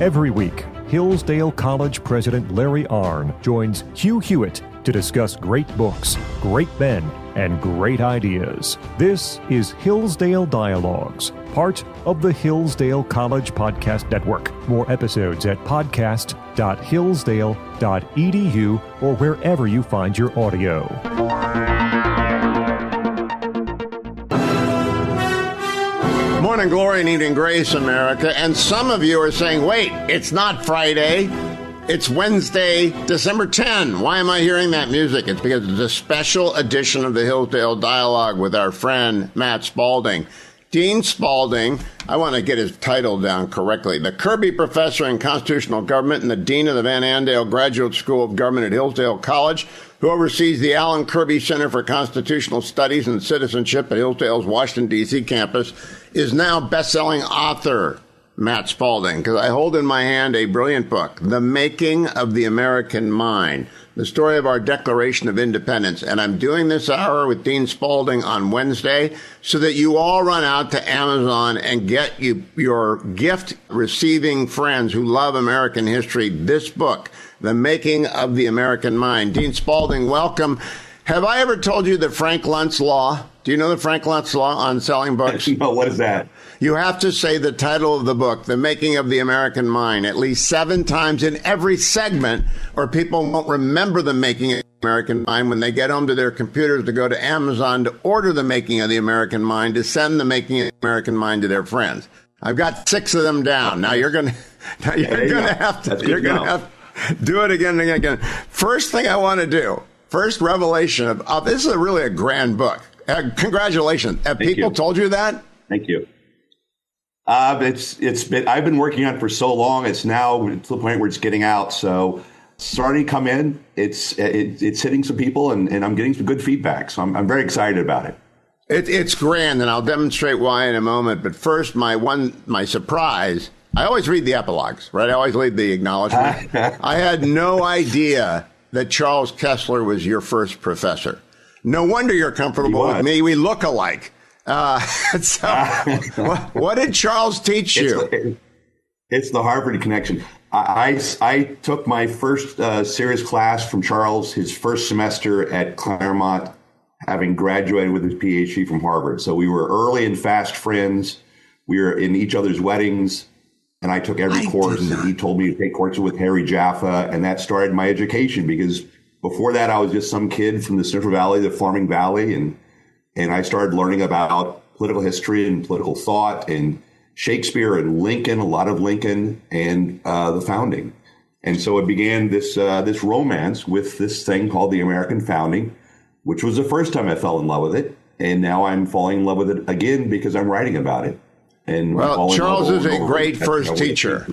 Every week, Hillsdale College President Larry Arnn joins Hugh Hewitt to discuss great books, great men, and great ideas. This is Hillsdale Dialogues, part of the Hillsdale College Podcast Network. More episodes at podcast.hillsdale.edu or wherever you find your audio. Morning glory and evening grace, America. And some of you are saying, wait, it's not Friday. It's Wednesday, December 10. Why am I hearing that music? It's because it's a special edition of the Hillsdale Dialogue with our friend Matt Spalding. Dean Spalding, I want to get his title down correctly, the Kirby Professor in Constitutional Government and the Dean of the Van Andel Graduate School of Government at Hillsdale College, who oversees the Alan Kirby Center for Constitutional Studies and Citizenship at Hillsdale's Washington, D.C. campus, is now best-selling author, Matt Spalding, because I hold in my hand a brilliant book, The Making of the American Mind, the story of our Declaration of Independence. And I'm doing this hour with Dean Spalding on Wednesday so that you all run out to Amazon and get your gift-receiving friends who love American history this book, The Making of the American Mind. Dean Spalding, welcome. Have I ever told you the Frank Luntz Law? Do you know the Frank Luntz Law on selling books? No, what is that? You have to say the title of the book, The Making of the American Mind, at least 7 times in every segment, or people won't remember The Making of the American Mind when they get home to their computers to go to Amazon to order The Making of the American Mind, to send The Making of the American Mind to their friends. I've got 6 of them down. Now you're going to have to do it again and again. First thing I want to do, first revelation of this is really a grand book. Congratulations. Have people told you that? Thank you. It's been, I've been working on it for so long. It's now to the point where it's getting out. So it's starting to come in. It's hitting some people, and I'm getting some good feedback. So I'm very excited about it. It's grand, and I'll demonstrate why in a moment. But first, my surprise. I always read the epilogues, right? I always read the acknowledgement. I had no idea that Charles Kessler was your first professor. No wonder you're comfortable with me. We look alike. What did Charles teach you? It's the Harvard connection. I took my first serious class from Charles, his first semester at Claremont, having graduated with his PhD from Harvard. So we were early and fast friends. We were in each other's weddings, and I took every course. And he told me to take courses with Harry Jaffa, and that started my education, because before that, I was just some kid from the Central Valley, the Farming Valley, and I started learning about political history and political thought and Shakespeare and Lincoln, a lot of Lincoln, and the founding. And so it began this romance with this thing called the American founding, which was the first time I fell in love with it. And now I'm falling in love with it again because I'm writing about it. And well, Charles is a great first teacher.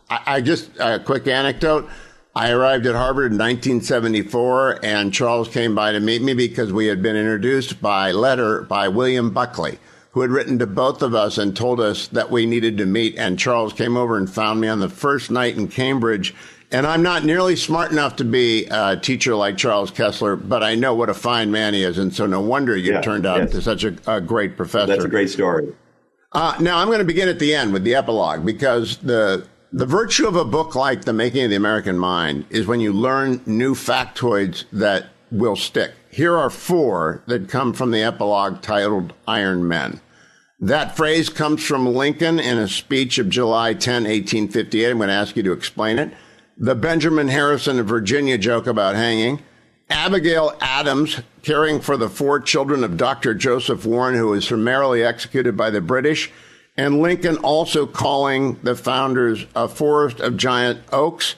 I just a quick anecdote. I arrived at Harvard in 1974, and Charles came by to meet me because we had been introduced by letter by William Buckley, who had written to both of us and told us that we needed to meet. And Charles came over and found me on the first night in Cambridge. And I'm not nearly smart enough to be a teacher like Charles Kessler, but I know what a fine man he is. And so no wonder you turned out to such a great professor. That's a great story. Now, I'm going to begin at the end with the epilogue, because the virtue of a book like The Making of the American Mind is when you learn new factoids that will stick. Here are 4 that come from the epilogue titled Iron Men. That phrase comes from Lincoln in a speech of July 10, 1858. I'm going to ask you to explain it. The Benjamin Harrison of Virginia joke about hanging. Abigail Adams caring for the 4 children of Dr. Joseph Warren, who was summarily executed by the British. And Lincoln also calling the founders a forest of giant oaks.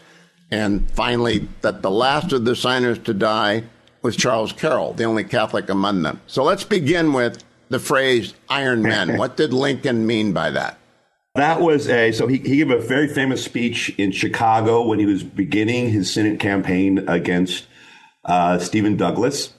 And finally, that the last of the signers to die was Charles Carroll, the only Catholic among them. So let's begin with the phrase Iron Men. What did Lincoln mean by that? That was so he gave a very famous speech in Chicago when he was beginning his Senate campaign against Stephen Douglas.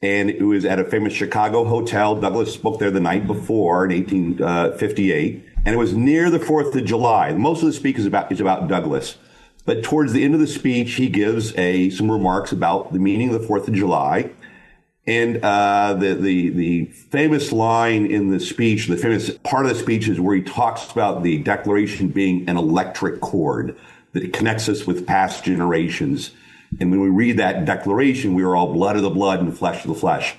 And it was at a famous Chicago hotel. Douglas spoke there the night before in 1858. And it was near the 4th of July. Most of the speech is about Douglas. But towards the end of the speech, he gives some remarks about the meaning of the 4th of July. And the famous line in the speech, the famous part of the speech is where he talks about the Declaration being an electric cord, that it connects us with past generations. And when we read that Declaration, we are all blood of the blood and flesh of the flesh.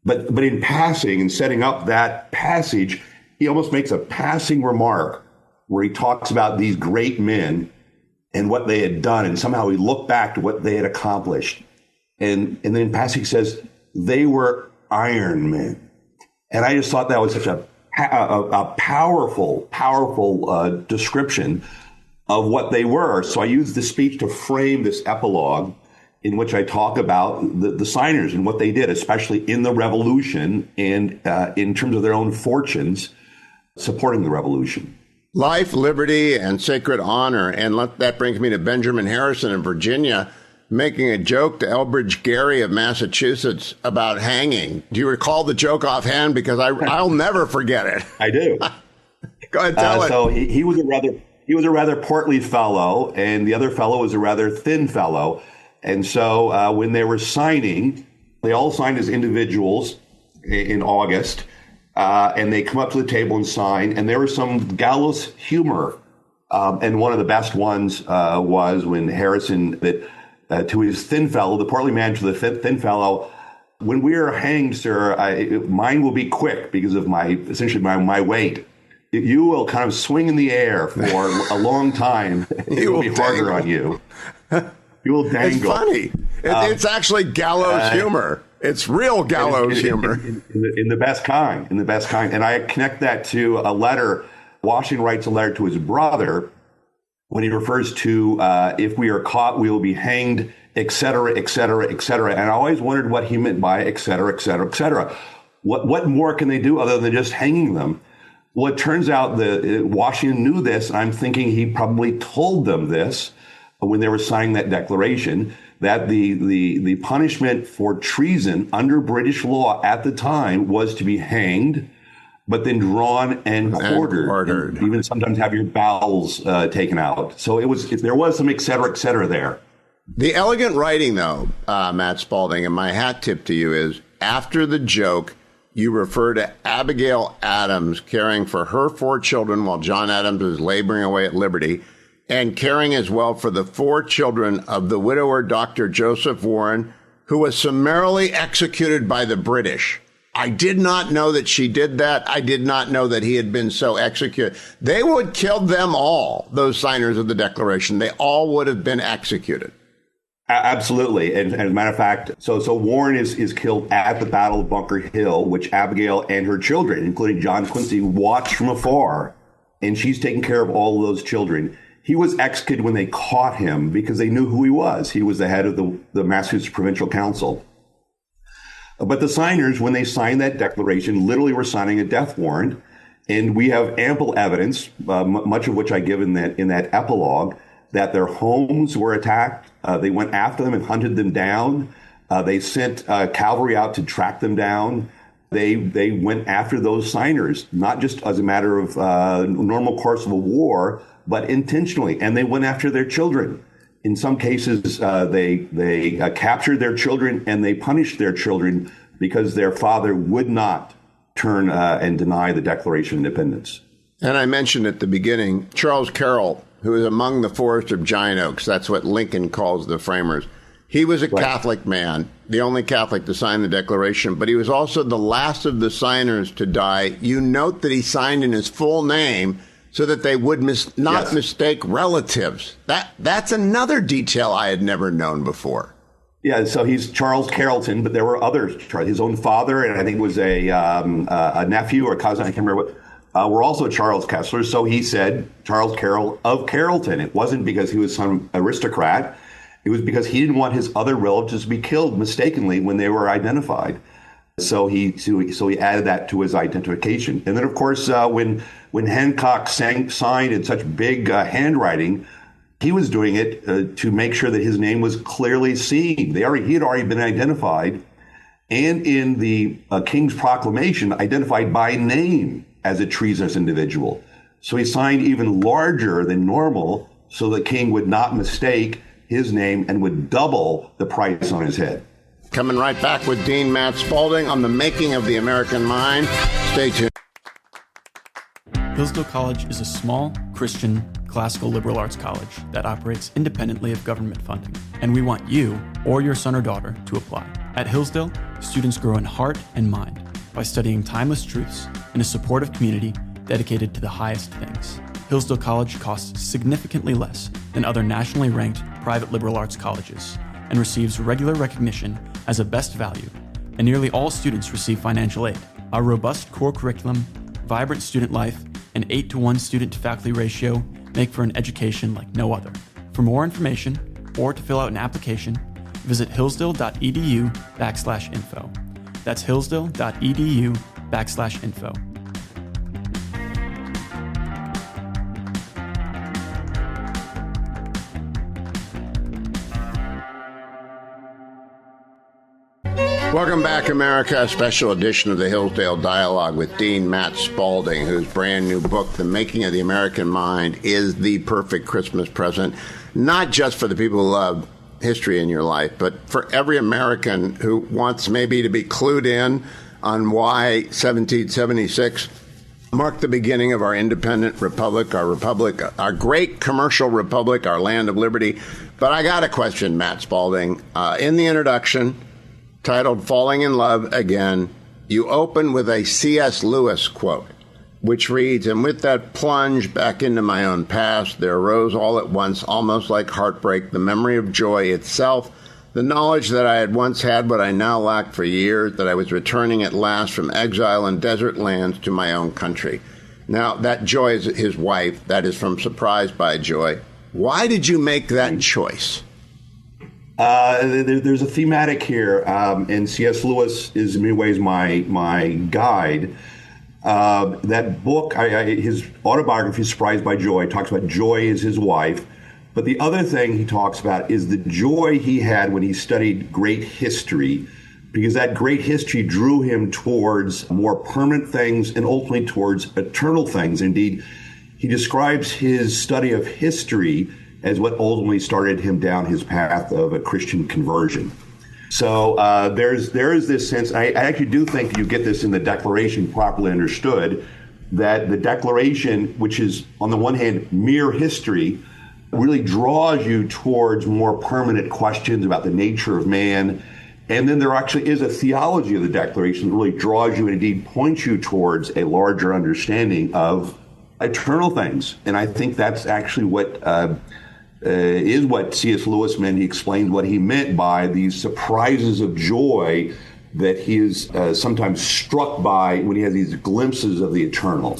But in passing and setting up that passage, he almost makes a passing remark where he talks about these great men and what they had done. And somehow we look back to what they had accomplished. And then in passing he says, they were iron men. And I just thought that was such a powerful description of what they were. So I used the speech to frame this epilogue in which I talk about the signers and what they did, especially in the revolution and in terms of their own fortunes supporting the revolution. Life, liberty, and sacred honor. And that brings me to Benjamin Harrison in Virginia, making a joke to Elbridge Gerry of Massachusetts about hanging. Do you recall the joke offhand? Because I'll never forget it. I do. Go ahead, tell it. So he was a rather portly fellow, and the other fellow was a rather thin fellow. And so when they were signing, they all signed as individuals in August, and they come up to the table and sign. And there was some gallows humor, and one of the best ones was when Harrison to his thin fellow, the portly man to the thin fellow, when we are hanged, sir, mine will be quick because of my weight. You will kind of swing in the air for a long time. It will be harder on you. You will dangle. It's funny. It's actually gallows humor. It's real gallows humor. In the best kind. And I connect that to a letter. Washington writes a letter to his brother when he refers to if we are caught, we will be hanged, et cetera, et cetera, et cetera. And I always wondered what he meant by et cetera, et cetera, et cetera. What more can they do other than just hanging them? Well, it turns out that Washington knew this, and I'm thinking he probably told them this when they were signing that declaration, that the punishment for treason under British law at the time was to be hanged, but then drawn and quartered. And even sometimes have your bowels taken out. So there was some et cetera there. The elegant writing, though, Matt Spalding, and my hat tip to you is, after the joke, you refer to Abigail Adams caring for her 4 children while John Adams was laboring away at Liberty, and caring as well for the 4 children of the widower, Dr. Joseph Warren, who was summarily executed by the British. I did not know that she did that. I did not know that he had been so executed. They would kill them all, those signers of the Declaration. They all would have been executed. Absolutely. And as a matter of fact, so Warren is killed at the Battle of Bunker Hill, which Abigail and her children, including John Quincy, watched from afar. And she's taking care of all of those children. He was executed when they caught him because they knew who he was. He was the head of the Massachusetts Provincial Council. But the signers, when they signed that declaration, literally were signing a death warrant. And we have ample evidence, much of which I give in that epilogue, that their homes were attacked. They went after them and hunted them down. They sent cavalry out to track them down. They went after those signers, not just as a matter of normal course of a war, but intentionally. And they went after their children. In some cases, they captured their children and they punished their children because their father would not turn and deny the Declaration of Independence. And I mentioned at the beginning, Charles Carroll, who is among the forest of giant oaks. That's what Lincoln calls the framers. He was a Catholic man, the only Catholic to sign the Declaration, but he was also the last of the signers to die. You note that he signed in his full name so that they would not mistake relatives. That's another detail I had never known before. Yeah, so he's Charles Carrollton, but there were others. His own father, and I think it was a nephew or cousin, I can't remember what, were also Charles Kessler. So he said Charles Carroll of Carrollton. It wasn't because he was some aristocrat. It was because he didn't want his other relatives to be killed mistakenly when they were identified. So he added that to his identification. And then, of course, when Hancock signed in such big handwriting, he was doing it to make sure that his name was clearly seen. He had already been identified, and in the King's proclamation, identified by name as a treasonous individual. So he signed even larger than normal so the king would not mistake his name and would double the price on his head. Coming right back with Dean Matt Spalding on the making of the American mind. Stay tuned. Hillsdale College is a small, Christian, classical liberal arts college that operates independently of government funding, and we want you or your son or daughter to apply. At Hillsdale, students grow in heart and mind by studying timeless truths in a supportive community dedicated to the highest things. Hillsdale College costs significantly less than other nationally ranked private liberal arts colleges and receives regular recognition as a best value, and nearly all students receive financial aid. Our robust core curriculum, vibrant student life, and 8-to-1 student-to-faculty ratio make for an education like no other. For more information or to fill out an application, visit hillsdale.edu/info. That's hillsdale.edu/info. Welcome back, America. A special edition of the Hillsdale Dialogue with Dean Matt Spalding, whose brand new book, The Making of the American Mind, is the perfect Christmas present, not just for the people who love history in your life, but for every American who wants maybe to be clued in on why 1776 marked the beginning of our independent republic, our great commercial republic, our land of liberty. But I got a question, Matt Spalding. In the introduction, titled Falling in Love Again, you open with a C.S. Lewis quote, which reads, "And with that plunge back into my own past, there arose all at once, almost like heartbreak, the memory of joy itself, the knowledge that I had once had what I now lacked for years, that I was returning at last from exile and desert lands to my own country." Now, that joy is his wife. That is from Surprised by Joy. Why did you make that choice? There's a thematic here, and C.S. Lewis is in many ways my guide. That book, his autobiography, Surprised by Joy, talks about joy as his wife. But the other thing he talks about is the joy he had when he studied great history, because that great history drew him towards more permanent things and ultimately towards eternal things. Indeed, he describes his study of history as what ultimately started him down his path of a Christian conversion. So there is this sense, I actually do think that you get this in the Declaration properly understood, that the Declaration, which is on the one hand mere history, really draws you towards more permanent questions about the nature of man. And then there actually is a theology of the Declaration that really draws you and indeed points you towards a larger understanding of eternal things. And I think that's actually what is what C.S. Lewis meant. He explained what he meant by these surprises of joy that he is sometimes struck by when he has these glimpses of the eternal.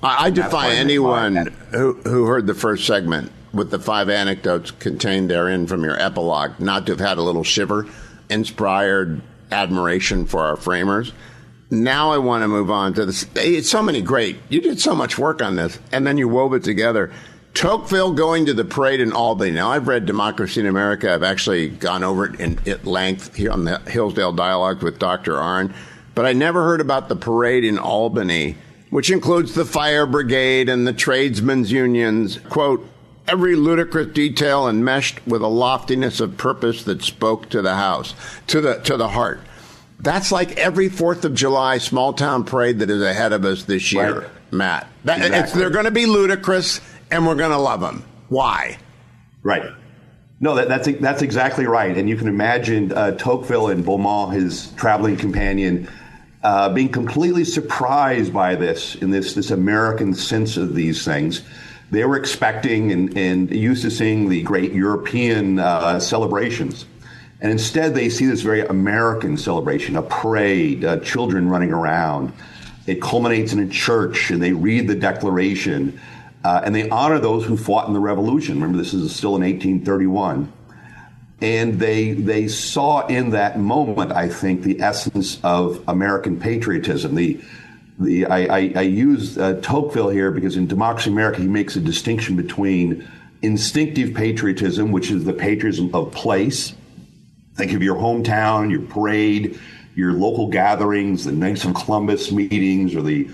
I defy anyone who heard the first segment with the 5 anecdotes contained therein from your epilogue not to have had a little shiver, inspired admiration for our framers. Now I want to move on to this. It's so many great. You did so much work on this, and then you wove it together. Tocqueville going to the parade in Albany. Now, I've read Democracy in America. I've actually gone over it at length here on the Hillsdale Dialogue with Dr. Arnn. But I never heard about the parade in Albany, which includes the fire brigade and the tradesmen's unions. Quote, every ludicrous detail enmeshed with a loftiness of purpose that spoke to the house, to the heart. That's like every 4th of July small town parade that is ahead of us this year, right, Matt. They're going to be ludicrous, and we're going to love them. Why? Right. No, that's exactly right. And you can imagine Tocqueville and Beaumont, his traveling companion, being completely surprised by this American sense of these things. They were expecting and used to seeing the great European celebrations. And instead, they see this very American celebration, a parade, children running around. It culminates in a church, and they read the Declaration, and they honor those who fought in the Revolution. Remember, this is still in 1831. And they saw in that moment, I think, the essence of American patriotism. I use Tocqueville here because in Democracy in America, he makes a distinction between instinctive patriotism, which is the patriotism of place. Think of your hometown, your parade, your local gatherings, the Knights of Columbus meetings, or the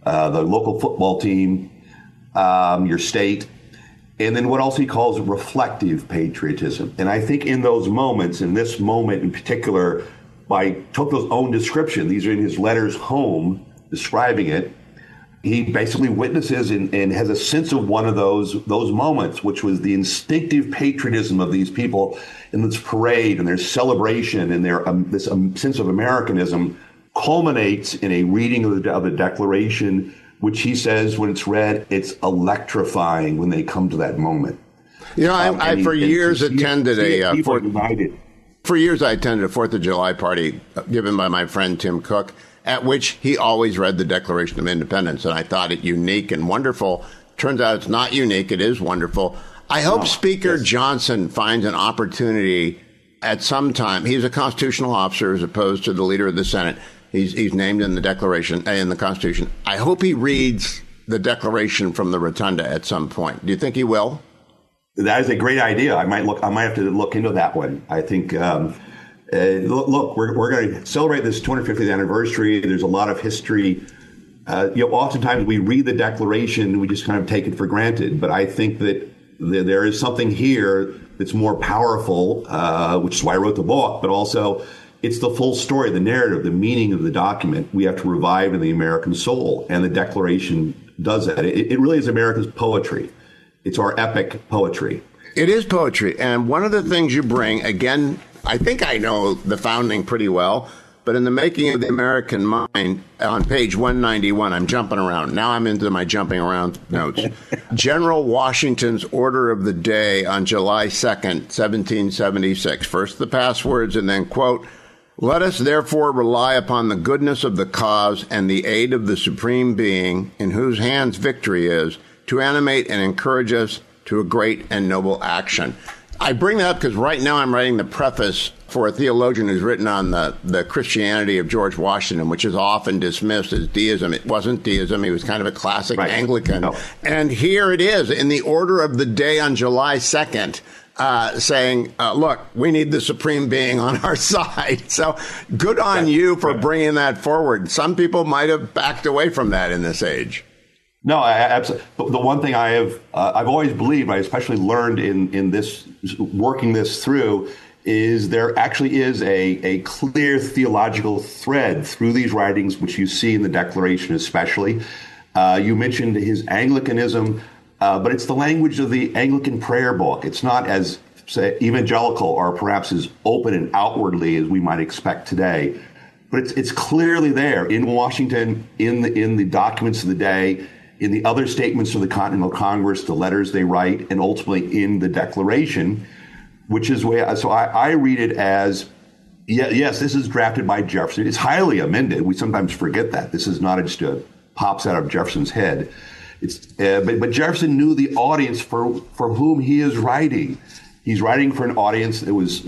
local football team, your state. and then what else he calls reflective patriotism. And I think in those moments, in this moment in particular, by Tocqueville's own description, these are in his letters home describing it, he basically witnesses and has a sense of one of those moments, which was the instinctive patriotism of these people in this parade and their celebration and their this sense of Americanism culminates in a reading of the Declaration, which he says, when it's read, it's electrifying when they come to that moment. You know, I for years attended a For years, I attended a 4th of July party given by my friend Tim Cook, at which he always read the Declaration of Independence, and I thought it unique and wonderful. Turns out it's not unique. It is wonderful. I hope Speaker Johnson finds an opportunity at some time. He's a constitutional officer as opposed to the leader of the Senate. He's named in the Declaration, in the Constitution. I hope he reads the Declaration from the rotunda at some point. Do you think he will? That is a great idea. I might have to look into that one. I think, look, we're going to celebrate this 250th anniversary. There's a lot of history. Oftentimes we read the Declaration and we just kind of take it for granted. But I think that there is something here that's more powerful, which is why I wrote the book, but also it's the full story, the narrative, the meaning of the document we have to revive in the American soul. And the Declaration does that. It really is America's poetry. It's our epic poetry. It is poetry. And one of the things you bring, again, I think I know the founding pretty well, but in the making of the American mind, on page 191, I'm jumping around. Now I'm into my jumping around notes. General Washington's order of the day on July 2nd, 1776. First the passwords and then, quote, "Let us therefore rely upon the goodness of the cause and the aid of the Supreme Being, in whose hands victory is, to animate and encourage us to a great and noble action." I bring that up because right now I'm writing the preface for a theologian who's written on the Christianity of George Washington, which is often dismissed as deism. It wasn't deism. He was kind of a classic Anglican. No. And here it is in the order of the day on July 2nd. Saying, look, we need the Supreme Being on our side. So good on you for bringing that forward. Some people might have backed away from that in this age. No, absolutely. The one thing I've always believed, I especially learned in this, working this through, is there actually is a clear theological thread through these writings, which you see in the Declaration especially. You mentioned his Anglicanism, but it's the language of the Anglican prayer book. It's not as, say, evangelical or perhaps as open and outwardly as we might expect today. But it's clearly there in Washington, in the documents of the day, in the other statements of the Continental Congress, the letters they write, and ultimately in the Declaration, which is where, so I read it as, yes, this is drafted by Jefferson. It's highly amended. We sometimes forget that. This is not just pops out of Jefferson's head. But Jefferson knew the audience for whom he is writing. He's writing for an audience that was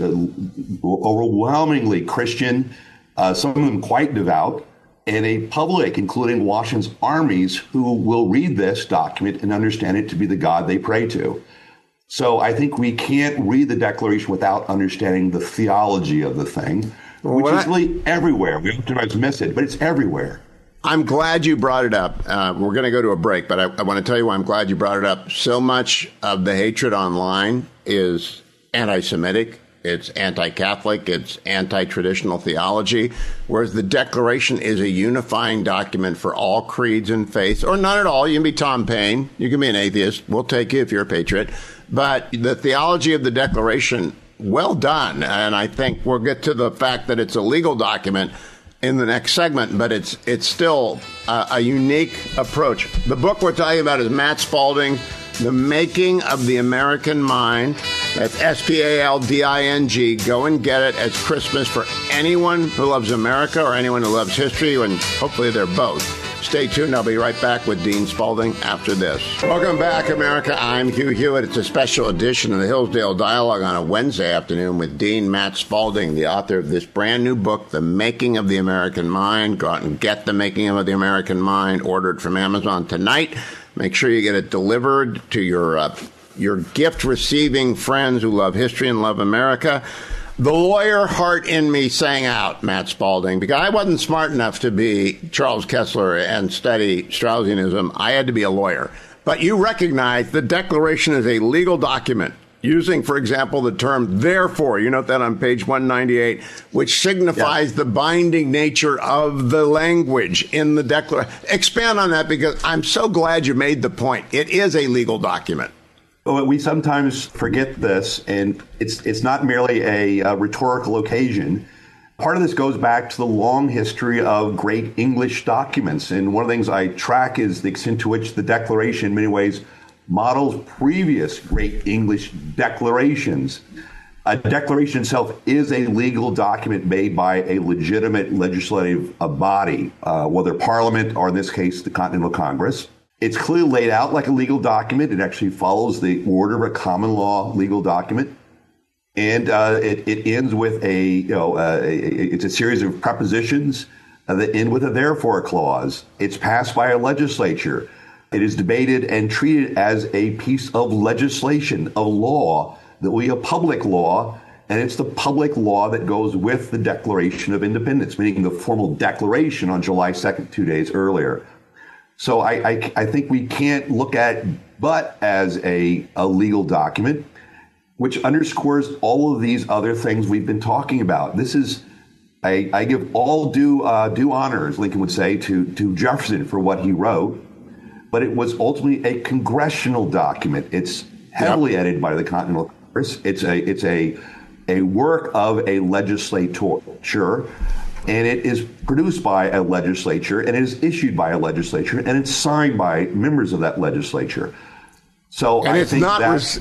overwhelmingly Christian, some of them quite devout, and a public, including Washington's armies, who will read this document and understand it to be the God they pray to. So I think we can't read the Declaration without understanding the theology of the thing, which is really everywhere. We sometimes miss it, but it's everywhere. I'm glad you brought it up. We're going to go to a break, but I want to tell you why I'm glad you brought it up. So much of the hatred online is anti-Semitic. It's anti-Catholic, it's anti-traditional theology, whereas the Declaration is a unifying document for all creeds and faiths, or not at all. You can be Tom Paine, you can be an atheist, we'll take you if you're a patriot. But the theology of the Declaration, well done. And I think we'll get to the fact that it's a legal document in the next segment, but it's still a unique approach. The book we're talking about is Matt Spalding, The Making of the American Mind. That's Spalding. Go and get it as Christmas for anyone who loves America or anyone who loves history, and hopefully they're both. Stay tuned. I'll be right back with Dean Spalding after this. Welcome back, America. I'm Hugh Hewitt. It's a special edition of the Hillsdale Dialogue on a Wednesday afternoon with Dean Matt Spalding, the author of this brand new book, The Making of the American Mind. Go out and get The Making of the American Mind, ordered from Amazon tonight. Make sure you get it delivered to your gift-receiving friends who love history and love America. The lawyer heart in me sang out, Matt Spalding, because I wasn't smart enough to be Charles Kessler and study Straussianism. I had to be a lawyer. But you recognize the Declaration is a legal document, using, for example, the term therefore. You note that on page 198, which signifies the binding nature of the language in the Declaration. Expand on that, because I'm so glad you made the point. It is a legal document. Well, we sometimes forget this, and it's not merely a rhetorical occasion. Part of this goes back to the long history of great English documents. And one of the things I track is the extent to which the Declaration, in many ways, models previous great English declarations. A declaration itself is a legal document made by a legitimate legislative body, whether Parliament or, in this case, the Continental Congress. It's clearly laid out like a legal document. It actually follows the order of a common law legal document. And it ends with it's a series of prepositions that end with a therefore clause. It's passed by a legislature. It is debated and treated as a piece of legislation, of law, that will be a public law. And it's the public law that goes with the Declaration of Independence, meaning the formal declaration on July 2nd, 2 days earlier. So I think we can't look at it but as a legal document, which underscores all of these other things we've been talking about. This is, I give all due honor, as Lincoln would say, to Jefferson for what he wrote, but it was ultimately a congressional document. It's heavily edited by the Continental Congress. It's a work of a legislature, and it is produced by a legislature, and it is issued by a legislature, and it's signed by members of that legislature. So and I think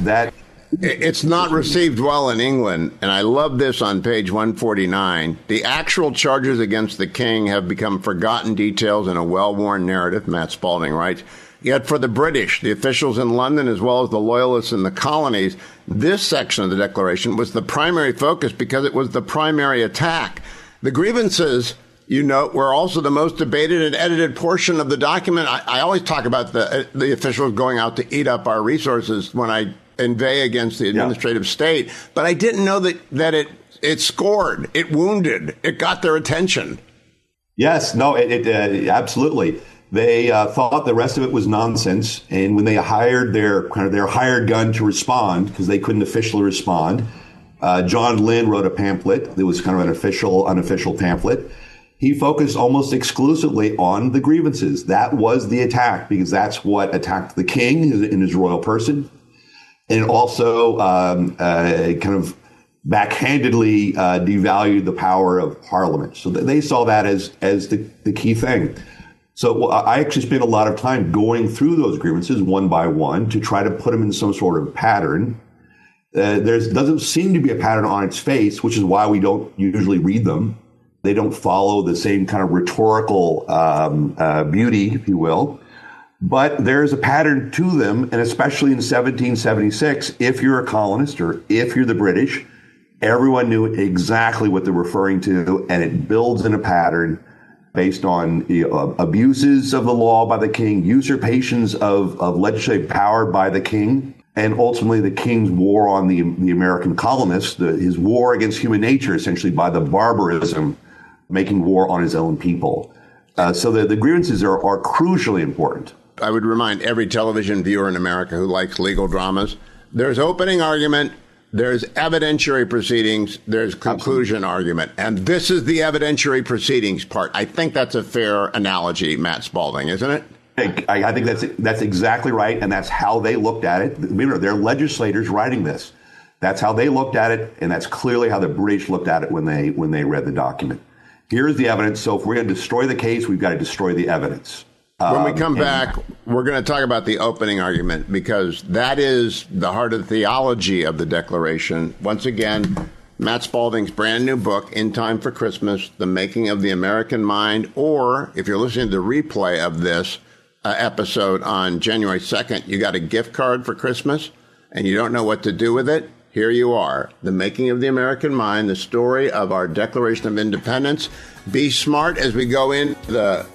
that it's not received well in England, and I love this on page 149. The actual charges against the king have become forgotten details in a well-worn narrative, Matt Spalding writes. Yet for the British, the officials in London, as well as the loyalists in the colonies, this section of the Declaration was the primary focus because it was the primary attack. The grievances, you note, were also the most debated and edited portion of the document. I always talk about the officials going out to eat up our resources when I inveigh against the administrative state, but I didn't know that it scored, it wounded, it got their attention. Yes, no, it absolutely. They thought the rest of it was nonsense, and when they hired their hired gun to respond, because they couldn't officially respond, John Lynn wrote a pamphlet that was kind of an unofficial pamphlet. He focused almost exclusively on the grievances. That was the attack, because that's what attacked the king in his royal person. And it also kind of backhandedly devalued the power of Parliament. So they saw that as the key thing. So I actually spent a lot of time going through those grievances one by one to try to put them in some sort of pattern. There doesn't seem to be a pattern on its face, which is why we don't usually read them. They don't follow the same kind of rhetorical beauty, if you will. But there's a pattern to them, and especially in 1776, if you're a colonist or if you're the British, everyone knew exactly what they're referring to, and it builds in a pattern based on abuses of the law by the king, usurpations of legislative power by the king, and ultimately the king's war on the American colonists, his war against human nature, essentially by the barbarism, making war on his own people. So the grievances are crucially important. I would remind every television viewer in America who likes legal dramas, there's opening argument, there's evidentiary proceedings, there's conclusion argument. And this is the evidentiary proceedings part. I think that's a fair analogy, Matt Spalding, isn't it? I think that's exactly right, and that's how they looked at it. Remember, they're legislators writing this. That's how they looked at it, and that's clearly how the British looked at it when they read the document. Here's the evidence. So if we're going to destroy the case, we've got to destroy the evidence. When we come back, we're going to talk about the opening argument, because that is the heart of the theology of the Declaration. Once again, Matt Spalding's brand new book, In Time for Christmas, The Making of the American Mind, or if you're listening to the replay of this episode on January 2nd, you got a gift card for Christmas and you don't know what to do with it. Here you are, The Making of the American Mind, the story of our Declaration of Independence. Be smart as we go in the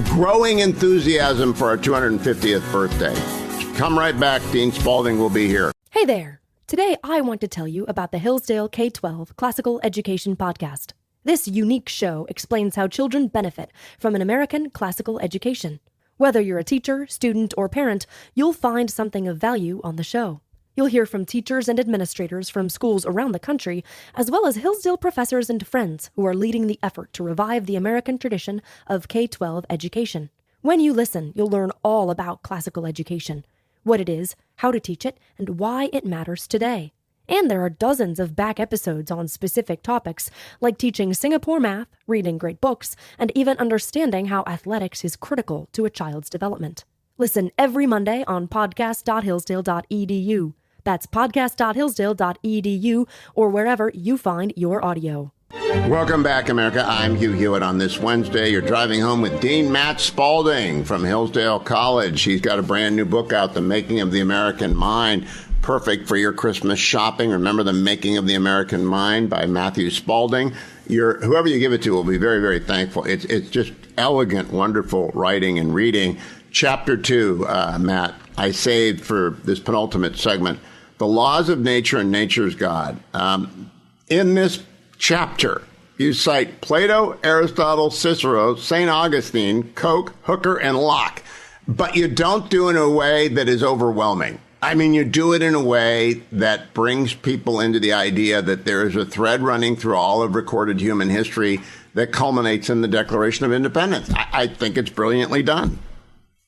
growing enthusiasm for our 250th birthday. Come right back. Dean Spalding will be here. Hey there. Today, I want to tell you about the Hillsdale K-12 Classical Education Podcast. This unique show explains how children benefit from an American classical education. Whether you're a teacher, student, or parent, you'll find something of value on the show. You'll hear from teachers and administrators from schools around the country, as well as Hillsdale professors and friends who are leading the effort to revive the American tradition of K-12 education. When you listen, you'll learn all about classical education, what it is, how to teach it, and why it matters today. And there are dozens of back episodes on specific topics, like teaching Singapore math, reading great books, and even understanding how athletics is critical to a child's development. Listen every Monday on podcast.hillsdale.edu. That's podcast.hillsdale.edu or wherever you find your audio. Welcome back, America. I'm Hugh Hewitt. On this Wednesday, you're driving home with Dean Matt Spalding from Hillsdale College. He's got a brand new book out, The Making of the American Mind. Perfect for your Christmas shopping. Remember, The Making of the American Mind by Matthew Spalding. Whoever you give it to will be very, very thankful. It's just elegant, wonderful writing and reading. Chapter 2, Matt, I saved for this penultimate segment, The Laws of Nature and Nature's God. In this chapter, you cite Plato, Aristotle, Cicero, St. Augustine, Koch, Hooker, and Locke, but you don't do it in a way that is overwhelming. I mean, you do it in a way that brings people into the idea that there is a thread running through all of recorded human history that culminates in the Declaration of Independence. I think it's brilliantly done.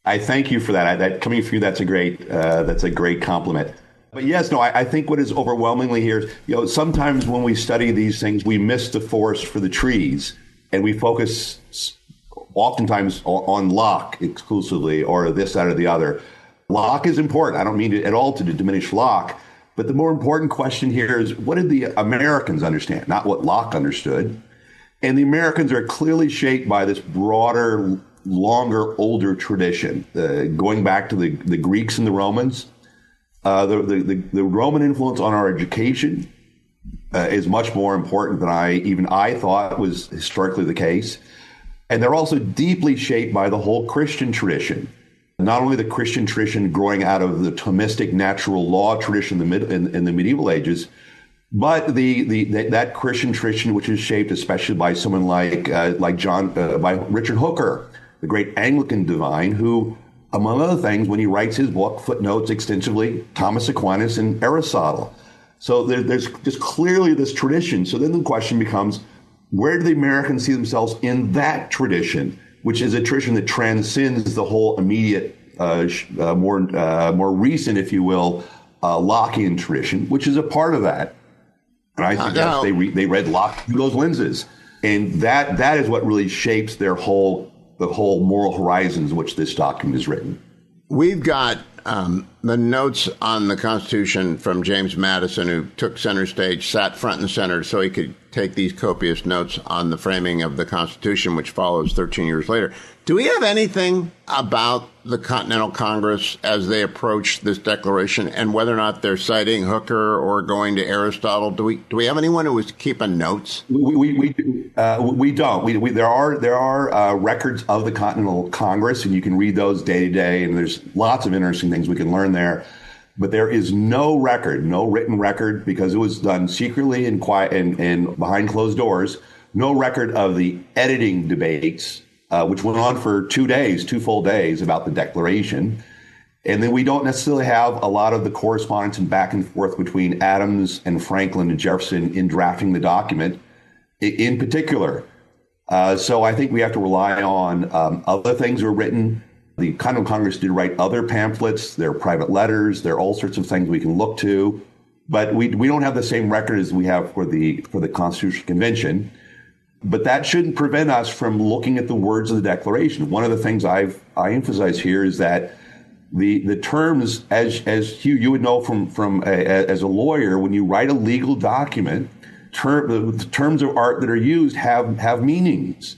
I thank you for that. That coming from you, that's a great compliment. But yes, no, I think what is overwhelmingly here is, sometimes when we study these things, we miss the forest for the trees, and we focus oftentimes on Locke exclusively, or this, that, or the other. Locke is important. I don't mean at all to diminish Locke, but the more important question here is, what did the Americans understand, not what Locke understood? And the Americans are clearly shaped by this broader, longer, older tradition, going back to the Greeks and the Romans. The Roman influence on our education is much more important than I thought was historically the case. And they're also deeply shaped by the whole Christian tradition. Not only the Christian tradition growing out of the Thomistic natural law tradition in the medieval ages, but that Christian tradition, which is shaped especially by someone like by Richard Hooker, the great Anglican divine, who, among other things, when he writes his book, footnotes extensively Thomas Aquinas and Aristotle. So there's just clearly this tradition. So then the question becomes, where do the Americans see themselves in that tradition, which is a tradition that transcends the whole immediate, more recent, if you will, Lockean tradition, which is a part of that. And I think they read Locke through those lenses, and that is what really shapes the whole moral horizons which this document is written. We've got the notes on the Constitution from James Madison, who took center stage, sat front and center so he could take these copious notes on the framing of the Constitution, which follows 13 years later. Do we have anything about the Continental Congress as they approach this declaration and whether or not they're citing Hooker or going to Aristotle? Do we have anyone who was keeping notes? We don't. There are records of the Continental Congress, and you can read those day to day, and there's lots of interesting things we can learn there. But there is no written record, because it was done secretly and quiet and behind closed doors. No record of the editing debates, which went on for 2 full days about the Declaration. And then we don't necessarily have a lot of the correspondence and back and forth between Adams and Franklin and Jefferson in drafting the document in particular. So I think we have to rely on other things that were written. The Continental Congress did write other pamphlets. There are private letters. There are all sorts of things we can look to. But we don't have the same record as we have for the Constitutional Convention. But that shouldn't prevent us from looking at the words of the Declaration. One of the things I emphasize here is that the terms, as Hugh, you would know as a lawyer, when you write a legal document, the terms of art that are used have meanings.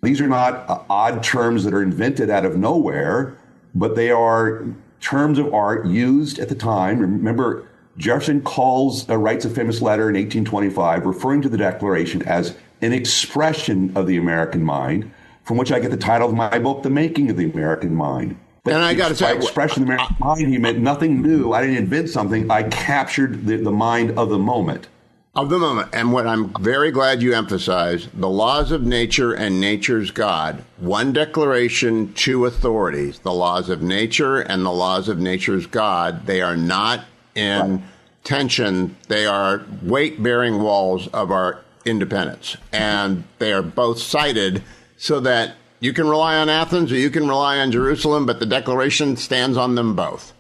These are not odd terms that are invented out of nowhere, but they are terms of art used at the time. Remember, Jefferson writes a famous letter in 1825 referring to the Declaration as an expression of the American mind, from which I get the title of my book, The Making of the American Mind. But and I got to say, by expression of the American mind, he meant nothing new. I didn't invent something. I captured the mind of the moment. Of the moment. And what I'm very glad you emphasize, the laws of nature and nature's God. One declaration, two authorities. The laws of nature and the laws of nature's God. They are not in tension. They are weight-bearing walls of our independence. And they are both cited so that you can rely on Athens or you can rely on Jerusalem, but the declaration stands on them both.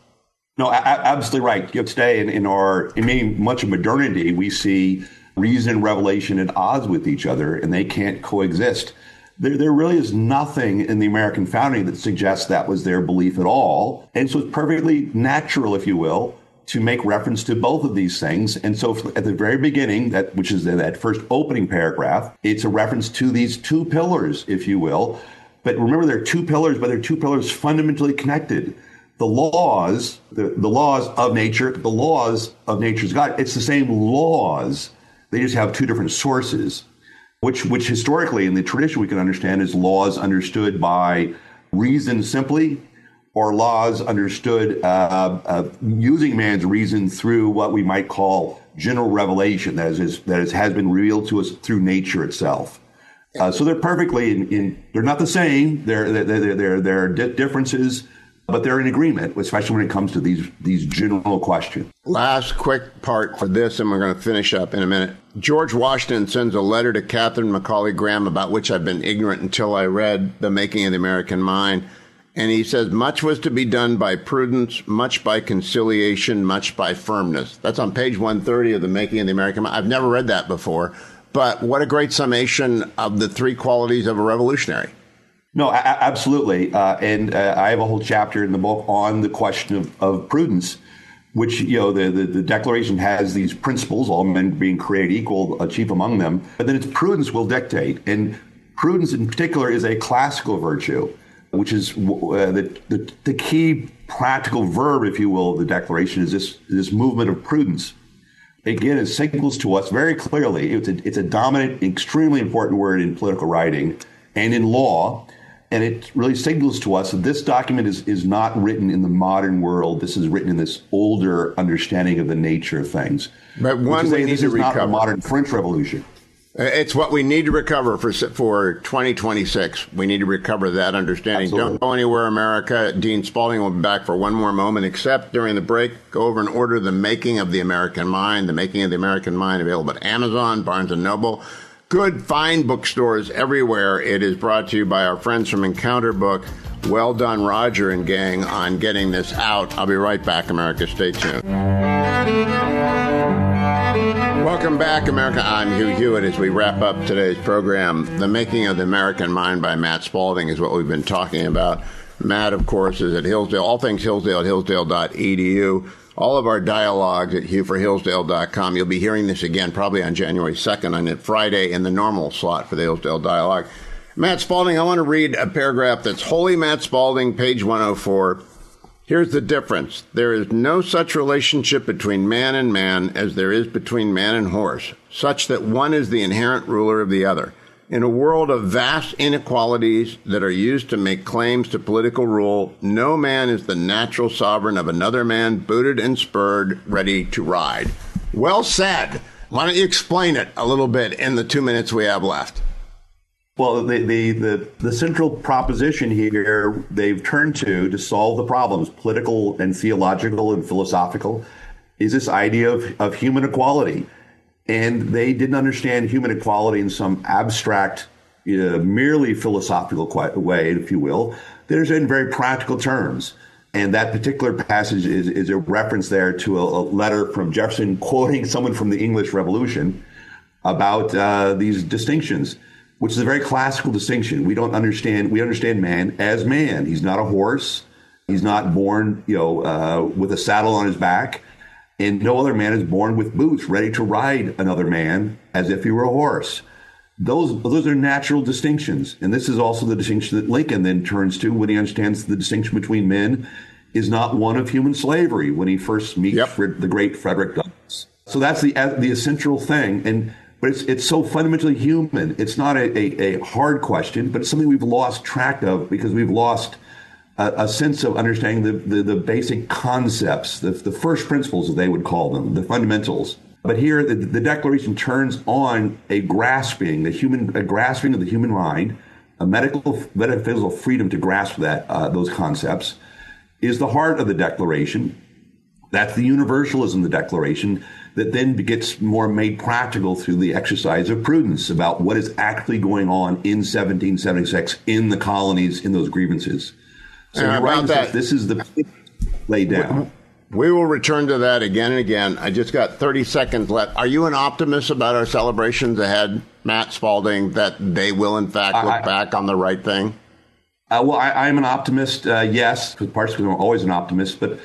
No, absolutely right. Today, in much of modernity, we see reason and revelation at odds with each other, and they can't coexist. There really is nothing in the American founding that suggests that was their belief at all. And so it's perfectly natural, if you will, to make reference to both of these things. And so at the very beginning, which is that first opening paragraph, it's a reference to these two pillars, if you will. But remember, there are two pillars, but they're two pillars fundamentally connected. The laws, the laws of nature, the laws of nature's God, it's the same laws. They just have two different sources, which historically in the tradition we can understand as laws understood by reason simply, or laws understood using man's reason through what we might call general revelation, that has been revealed to us through nature itself. So they're perfectly they're not the same. There are differences, but they're in agreement, especially when it comes to these general questions. Last quick part for this, and we're going to finish up in a minute. George Washington sends a letter to Catherine Macaulay Graham, about which I've been ignorant until I read The Making of the American Mind. And he says, much was to be done by prudence, much by conciliation, much by firmness. That's on page 130 of The Making of the American Mind. I've never read that before, but what a great summation of the three qualities of a revolutionary. No, absolutely. And I have a whole chapter in the book on the question of prudence, which, the Declaration has these principles, all men being created equal, chief among them, but then its prudence will dictate. And prudence in particular is a classical virtue, which is the key practical verb, if you will, of the Declaration is this movement of prudence. Again, it signals to us very clearly, it's a dominant, extremely important word in political writing and in law. And it really signals to us that this document is not written in the modern world. This is written in this older understanding of the nature of things. But one we need to recover. Not a modern French Revolution. It's what we need to recover for 2026. We need to recover that understanding. Absolutely. Don't go anywhere, America. Dean Spalding will be back for one more moment, except during the break, go over and order The Making of the American Mind. The Making of the American Mind, available at Amazon, Barnes & Noble. Good, fine bookstores everywhere. It is brought to you by our friends from Encounter Book. Well done, Roger and gang, on getting this out. I'll be right back, America. Stay tuned. Welcome back, America. I'm Hugh Hewitt. As we wrap up today's program, The Making of the American Mind by Matt Spalding is what we've been talking about. Matt, of course, is at Hillsdale. All things Hillsdale at hillsdale.edu. All of our dialogues at hughforhillsdale.com. You'll be hearing this again probably on January 2nd on Friday in the normal slot for the Hillsdale Dialogue. Matt Spalding, I want to read a paragraph that's wholly Matt Spalding, page 104. Here's the difference. There is no such relationship between man and man as there is between man and horse, such that one is the inherent ruler of the other. In a world of vast inequalities that are used to make claims to political rule, no man is the natural sovereign of another man, booted and spurred, ready to ride. Well said. Why don't you explain it a little bit in the 2 minutes we have left? Well, the central proposition here they've turned to solve the problems, political and theological and philosophical, is this idea of human equality. And they didn't understand human equality in some abstract, merely philosophical way, if you will. There's in very practical terms. And that particular passage is a reference there to a letter from Jefferson quoting someone from the English Revolution about these distinctions, which is a very classical distinction. We understand man as man. He's not a horse. He's not born, with a saddle on his back. And no other man is born with boots, ready to ride another man as if he were a horse. Those are natural distinctions. And this is also the distinction that Lincoln then turns to when he understands the distinction between men is not one of human slavery when he first meets the great Frederick Douglass. So that's the essential thing. But it's so fundamentally human. It's not a hard question, but it's something we've lost track of because we've lost a sense of understanding the basic concepts, the first principles, as they would call them, the fundamentals. But here, the Declaration turns on a grasping of the human mind, a metaphysical freedom to grasp those concepts, is the heart of the Declaration. That's the universalism of the Declaration that then gets more made practical through the exercise of prudence about what is actually going on in 1776 in the colonies, in those grievances. So about that, this is the laid down. We will return to that again and again. I just got 30 seconds left. Are you an optimist about our celebrations ahead, Matt Spalding, that they will, in fact, look back on the right thing? I'm an optimist, yes, partially because I'm always an optimist, but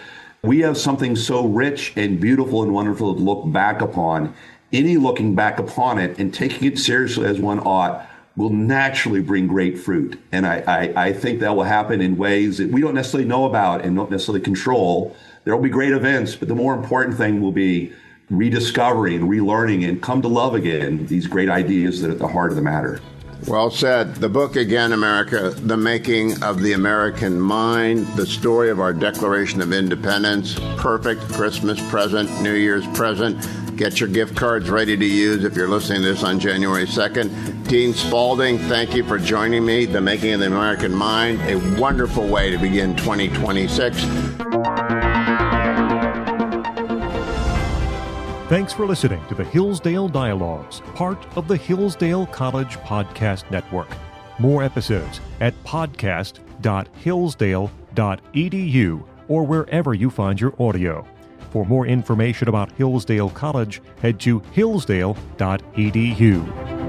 we have something so rich and beautiful and wonderful to look back upon. Any looking back upon it and taking it seriously as one ought will naturally bring great fruit. And I think that will happen in ways that we don't necessarily know about and don't necessarily control. There will be great events, but the more important thing will be rediscovering, relearning, and come to love again these great ideas that are at the heart of the matter. Well said. The book, again, America, The Making of the American Mind, the story of our Declaration of Independence, perfect Christmas present, New Year's present. Get your gift cards ready to use if you're listening to this on January 2nd. Dean Spalding, thank you for joining me. The Making of the American Mind, a wonderful way to begin 2026. Thanks for listening to the Hillsdale Dialogues, part of the Hillsdale College Podcast Network. More episodes at podcast.hillsdale.edu or wherever you find your audio. For more information about Hillsdale College, head to hillsdale.edu.